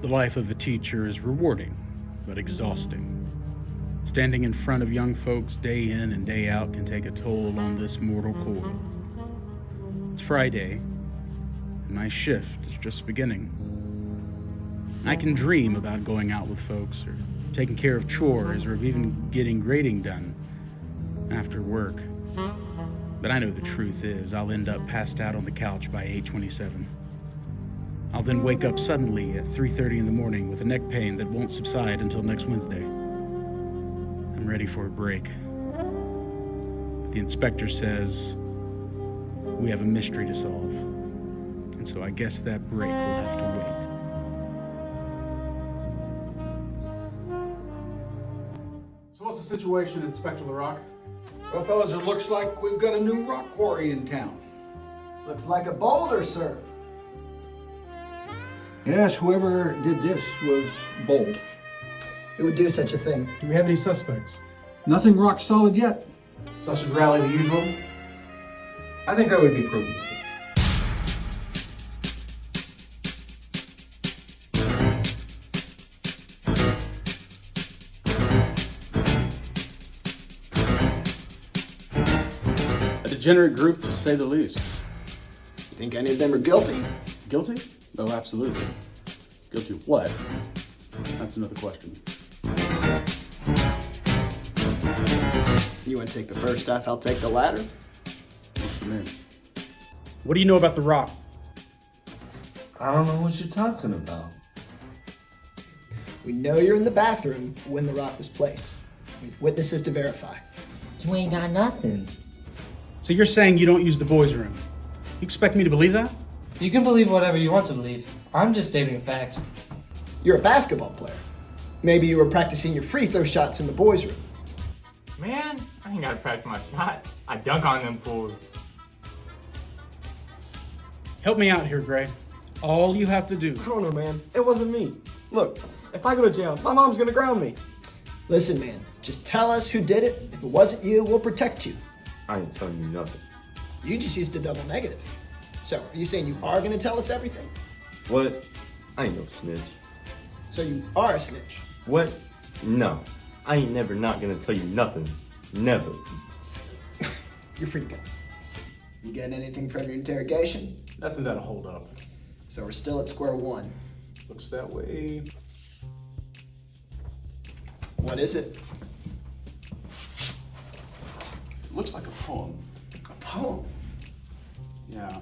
The life of a teacher is rewarding, but exhausting. Standing in front of young folks day in and day out can take a toll on this mortal coil. It's Friday, and my shift is just beginning. I can dream about going out with folks, or taking care of chores, or even getting grading done after work. But I know the truth is I'll end up passed out on the couch by 8:27. I'll then wake up suddenly at 3:30 in the morning with a neck pain that won't subside until next Wednesday. I'm ready for a break. But the inspector says we have a mystery to solve. And so I guess that break will have to wait. So what's the situation, Inspector LaRock? Well, fellas, it looks like we've got a new rock quarry in town. Looks like a boulder, sir. Yes, whoever did this was bold. Who would do such a thing? Do we have any suspects? Nothing rock solid yet. So I should rally the usual? I think that would be prudent. A degenerate group, to say the least. You think any of them are guilty? Guilty? Oh, absolutely. Guilty of what? That's another question. You want to take the first step, I'll take the latter. For me. What do you know about the rock? I don't know what you're talking about. We know you're in the bathroom when the rock was placed. We have witnesses to verify. You ain't got nothing. So you're saying you don't use the boys' room? You expect me to believe that? You can believe whatever you want to believe. I'm just stating a fact. You're a basketball player. Maybe you were practicing your free throw shots in the boys' room. Man, I ain't gotta practice my shot. I dunk on them fools. Help me out here, Gray. All you have to do. I don't know, man. It wasn't me. Look, if I go to jail, my mom's gonna ground me. Listen, man, just tell us who did it. If it wasn't you, we'll protect you. I ain't telling you nothing. You just used a double negative. So, are you saying you are gonna tell us everything? What? I ain't no snitch. So you are a snitch. What? No. I ain't never not gonna tell you nothing. Never. You're free to go. You getting anything from your interrogation? Nothing that'll hold up. So we're still at square one. Looks that way. What is it? It looks like a poem. A poem. Yeah.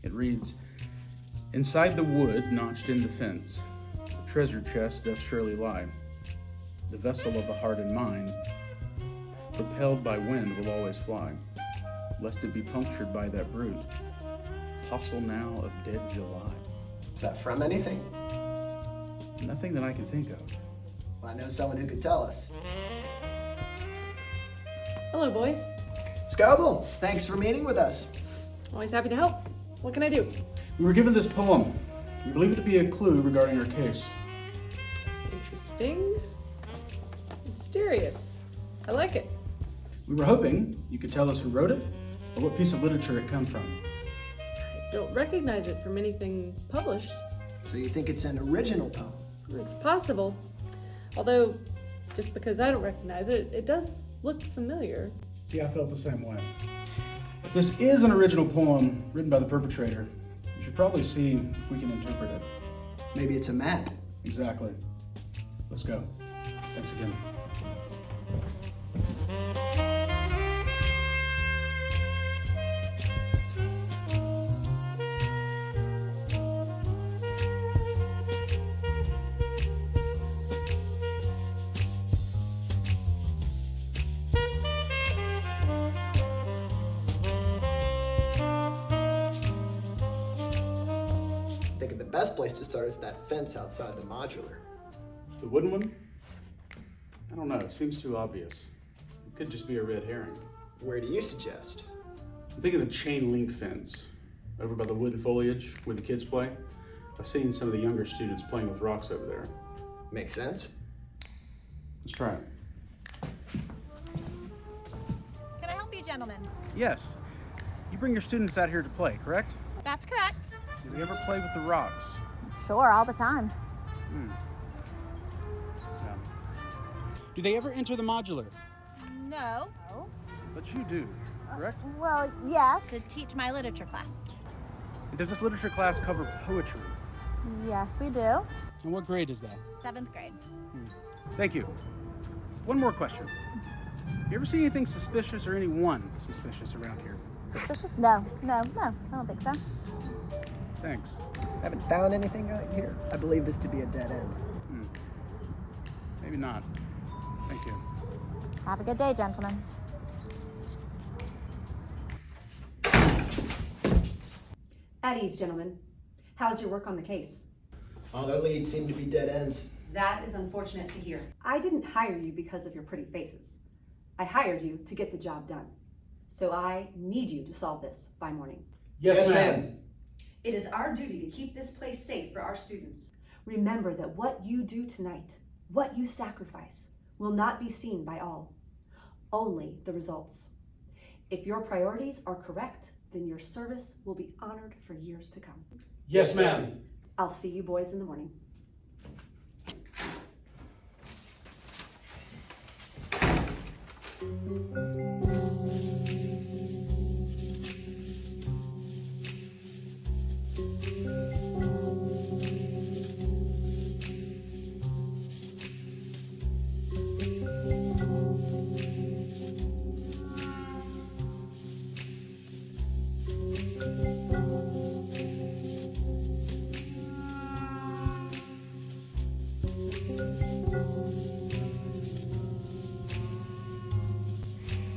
It reads, "Inside the wood, notched in the fence, a treasure chest doth surely lie. The vessel of the heart and mind, propelled by wind, will always fly, lest it be punctured by that brute, apostle now of dead July." Is that from anything? Nothing that I can think of. Well, I know someone who could tell us. Hello, boys. Scoble, thanks for meeting with us. Always happy to help. What can I do? We were given this poem. We believe it to be a clue regarding our case. Interesting. Mysterious. I like it. We were hoping you could tell us who wrote it, or what piece of literature it come from. I don't recognize it from anything published. So you think it's an original poem? It's possible. Although, just because I don't recognize it, it does look familiar. See, I felt the same way. If this is an original poem written by the perpetrator, we should probably see if we can interpret it. Maybe it's a map. Exactly. Let's go. Thanks again. Thinking the best place to start is that fence outside the modular. The wooden one? I don't know, it seems too obvious. It could just be a red herring. Where do you suggest? I'm thinking the chain link fence over by the wooden foliage where the kids play. I've seen some of the younger students playing with rocks over there. Makes sense. Let's try it. Can I help you, gentlemen? Yes. You bring your students out here to play, correct? That's correct. Do they ever play with the rocks? Sure, all the time. Yeah. Do they ever enter the modular? No. But you do, correct? Well, yes. To teach my literature class. And does this literature class cover poetry? Yes, we do. And what grade is that? 7th grade. Thank you. One more question. You ever see anything suspicious or anyone suspicious around here? Suspicious? No, I don't think so. Thanks. Haven't found anything out here. I believe this to be a dead end. Maybe not. Thank you. Have a good day, gentlemen. At ease, gentlemen. How's your work on the case? All their leads seem to be dead ends. That is unfortunate to hear. I didn't hire you because of your pretty faces. I hired you to get the job done. So I need you to solve this by morning. Yes, ma'am. It is our duty to keep this place safe for our students. Remember that what you do tonight, what you sacrifice, will not be seen by all. Only the results. If your priorities are correct, then your service will be honored for years to come. Yes, ma'am. I'll see you boys in the morning.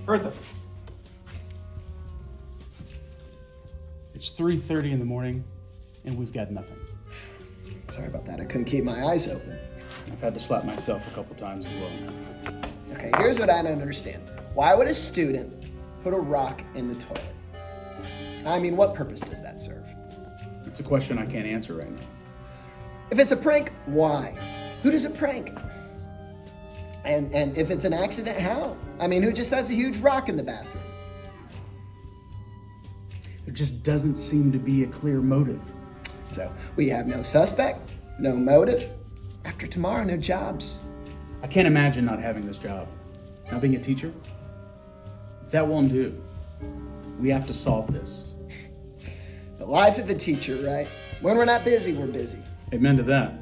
Bertha. It's 3:30 in the morning, and we've got nothing. Sorry about that. I couldn't keep my eyes open. I've had to slap myself a couple times as well. Okay, here's what I don't understand. Why would a student put a rock in the toilet? I mean, what purpose does that serve? It's a question I can't answer right now. If it's a prank, why? Who does it prank? And if it's an accident, how? I mean, who just has a huge rock in the bathroom? There just doesn't seem to be a clear motive. So we have no suspect, no motive. After tomorrow, no jobs. I can't imagine not having this job. Not being a teacher, that won't do. We have to solve this. The life of a teacher, right? When we're not busy, we're busy. Amen to that.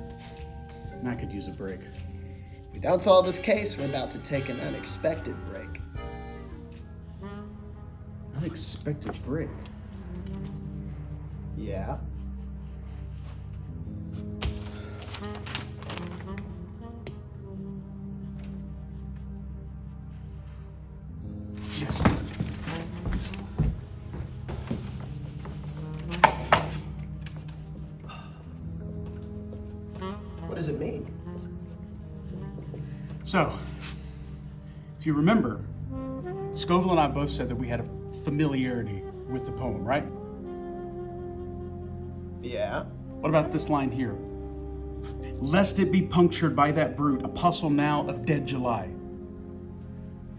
And I could use a break. If we don't solve this case, we're about to take an unexpected break. Unexpected break? Yeah. Yes. What does it mean? So, if you remember, Scoville and I both said that we had a familiarity with the poem, right? Yeah. What about this line here? Lest it be punctured by that brute, apostle now of dead July.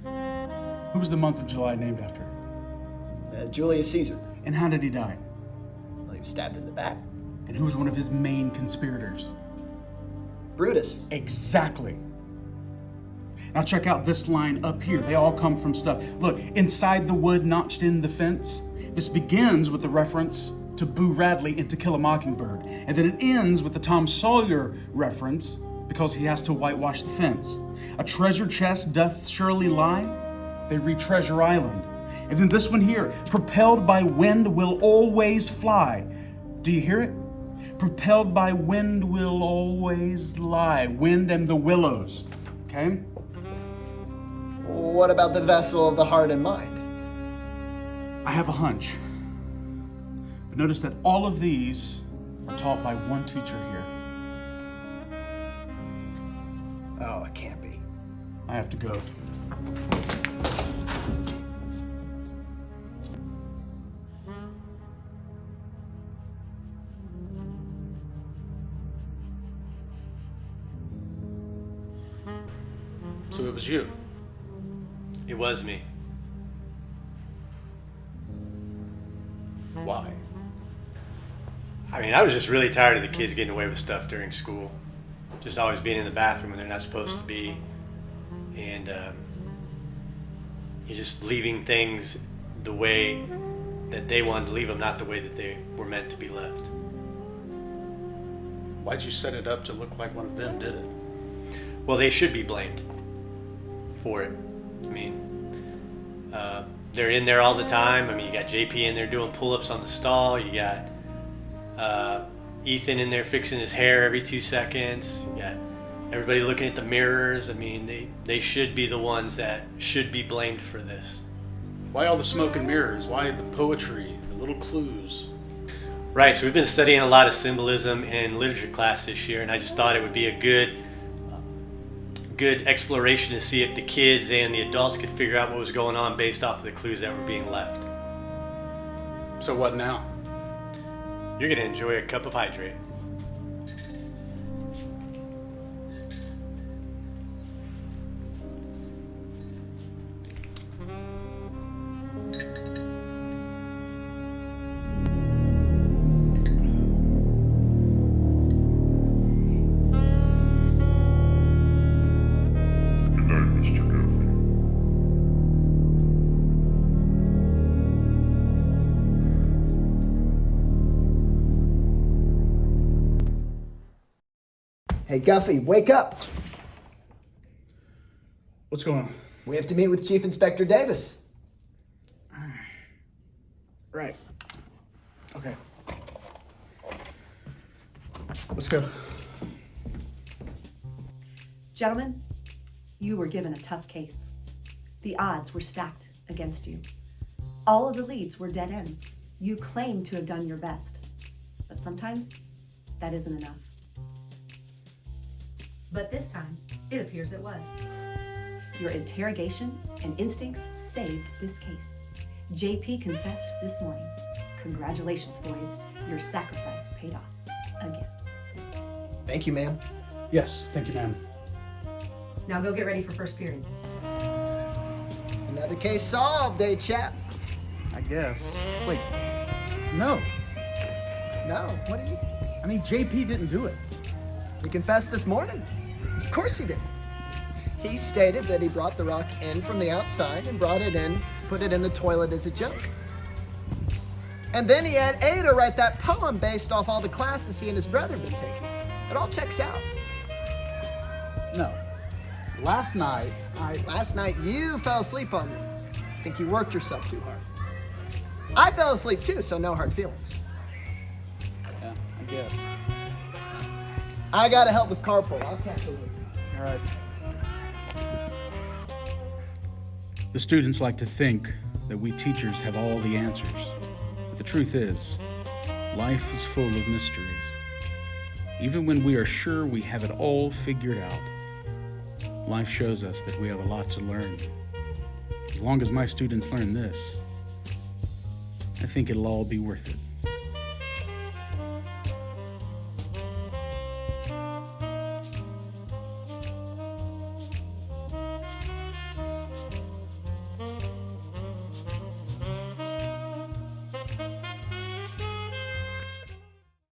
Who was the month of July named after? Julius Caesar. And how did he die? Well, he was stabbed in the back. And who was one of his main conspirators? Brutus. Exactly. Now check out this line up here. They all come from stuff. Look, inside the wood notched in the fence. This begins with the reference to Boo Radley in To Kill a Mockingbird. And then it ends with the Tom Sawyer reference because he has to whitewash the fence. A treasure chest doth surely lie. They read Treasure Island. And then this one here, propelled by wind will always fly. Do you hear it? Propelled by wind will always lie. Wind and the willows. Okay? What about the vessel of the heart and mind? I have a hunch. But notice that all of these are taught by one teacher here. Oh, it can't be. I have to go. So it was you. It was me. Why? I mean, I was just really tired of the kids getting away with stuff during school. Just always being in the bathroom when they're not supposed to be. And you're just leaving things the way that they wanted to leave them, not the way that they were meant to be left. Why'd you set it up to look like one of them did it? Well, they should be blamed for it. I mean, they're in there all the time. I mean, you got JP in there doing pull-ups on the stall. You got Ethan in there fixing his hair every 2 seconds. You got everybody looking at the mirrors. I mean, they should be the ones that should be blamed for this. Why all the smoke and mirrors? Why the poetry, the little clues? Right, so we've been studying a lot of symbolism in literature class this year, and I just thought it would be a good exploration to see if the kids and the adults could figure out what was going on based off of the clues that were being left. So what now? You're going to enjoy a cup of hydrate. Hey, Guffey, wake up. What's going on? We have to meet with Chief Inspector Davis. Right. Okay. Let's go. Gentlemen, you were given a tough case. The odds were stacked against you. All of the leads were dead ends. You claimed to have done your best, but sometimes that isn't enough. But this time, it appears it was. Your interrogation and instincts saved this case. JP confessed this morning. Congratulations, boys. Your sacrifice paid off again. Thank you, ma'am. Yes, thank you, ma'am. Now go get ready for first period. Another case solved, eh, chap? I guess. Wait. No. No, what do you... I mean, JP didn't do it. He confessed this morning. Of course he did. He stated that he brought the rock in from the outside and brought it in to put it in the toilet as a joke. And then he had Ada write that poem based off all the classes he and his brother had been taking. It all checks out. No. Last night, Last night, you fell asleep on me. I think you worked yourself too hard. I fell asleep too, so no hard feelings. Yeah, I guess. I gotta help with carpool. I'll catch you later. All right. The students like to think that we teachers have all the answers. But the truth is, life is full of mysteries. Even when we are sure we have it all figured out, life shows us that we have a lot to learn. As long as my students learn this, I think it'll all be worth it.